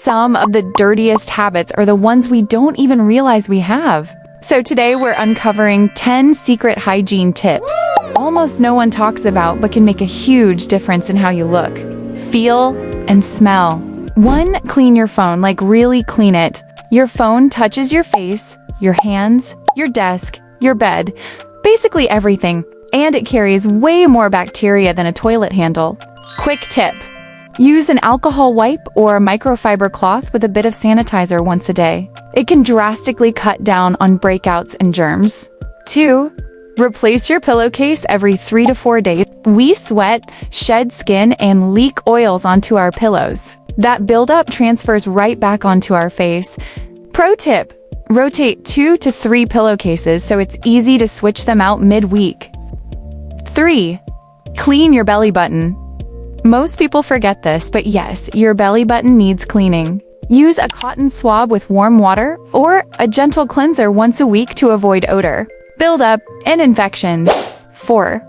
some of the dirtiest habits are the ones we don't even realize we have. So today we're uncovering 10 secret hygiene tips almost no one talks about but can make a huge difference in how you look, feel, and smell. 1. Clean your phone, like really clean it. Your phone touches your face, your hands, your desk, your bed, basically everything, and it carries way more bacteria than a toilet handle. Quick tip: use an alcohol wipe or a microfiber cloth with a bit of sanitizer once a day. It can drastically cut down on breakouts and germs. 2. Replace your pillowcase every 3 to 4 days. We sweat, shed skin, and leak oils onto our pillows. That buildup transfers right back onto our face. Pro tip: rotate 2 to 3 pillowcases so it's easy to switch them out mid-week. 3. Clean your belly button. Most people forget this, but yes, your belly button needs cleaning. Use a cotton swab with warm water or a gentle cleanser once a week to avoid odor, buildup, and infections. 4.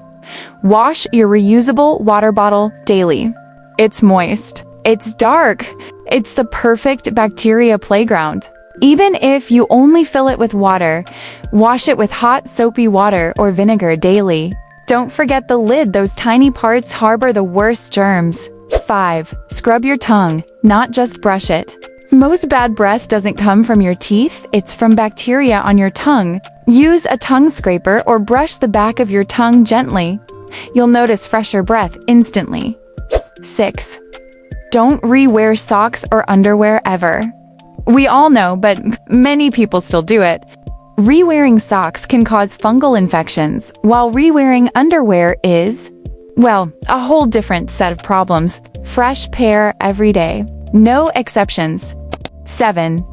Wash your reusable water bottle daily. It's moist. It's dark. It's the perfect bacteria playground. Even if you only fill it with water, wash it with hot soapy water or vinegar daily. Don't forget the lid, those tiny parts harbor the worst germs. 5. Scrub your tongue, not just brush it. Most bad breath doesn't come from your teeth, it's from bacteria on your tongue. Use a tongue scraper or brush the back of your tongue gently. You'll notice fresher breath instantly. 6. Don't re-wear socks or underwear ever. We all know, but many people still do it. Re-wearing socks can cause fungal infections, while re-wearing underwear is, well, a whole different set of problems. Fresh pair every day. No exceptions. 7.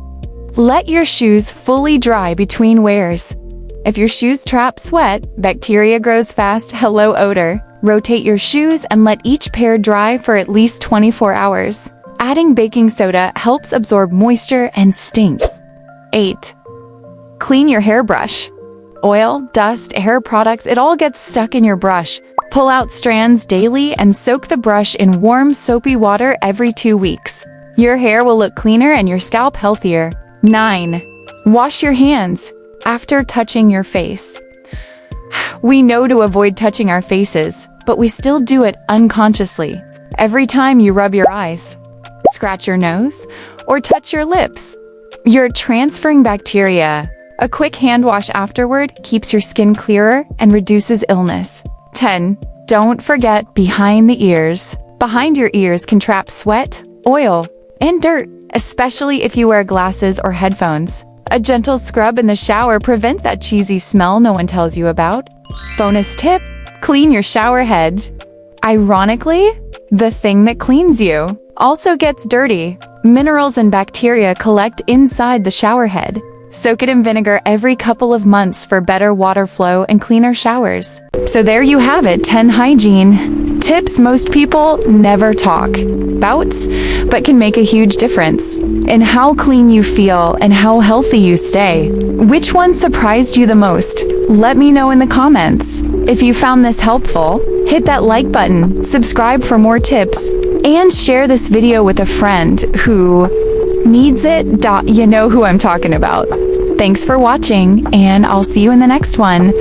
Let your shoes fully dry between wears. If your shoes trap sweat, bacteria grows fast, hello odor. Rotate your shoes and let each pair dry for at least 24 hours. Adding baking soda helps absorb moisture and stink. 8. Clean your hairbrush. Oil, dust, hair products, it all gets stuck in your brush. Pull out strands daily and soak the brush in warm, soapy water every 2 weeks. Your hair will look cleaner and your scalp healthier. 9. Wash your hands after touching your face. We know to avoid touching our faces, but we still do it unconsciously. Every time you rub your eyes, scratch your nose, or touch your lips, you're transferring bacteria. A quick hand wash afterward keeps your skin clearer and reduces illness. 10. Don't forget behind the ears. Behind your ears can trap sweat, oil, and dirt, especially if you wear glasses or headphones. A gentle scrub in the shower prevents that cheesy smell no one tells you about. Bonus tip: clean your shower head. Ironically, the thing that cleans you also gets dirty. Minerals and bacteria collect inside the shower head. Soak it in vinegar every couple of months for better water flow and cleaner showers. So there you have it, 10 hygiene tips most people never talk about, but can make a huge difference in how clean you feel and how healthy you stay. Which one surprised you the most? Let me know in the comments. If you found this helpful, hit that like button, subscribe for more tips, and share this video with a friend who needs it. You know who I'm talking about. Thanks for watching, and I'll see you in the next one.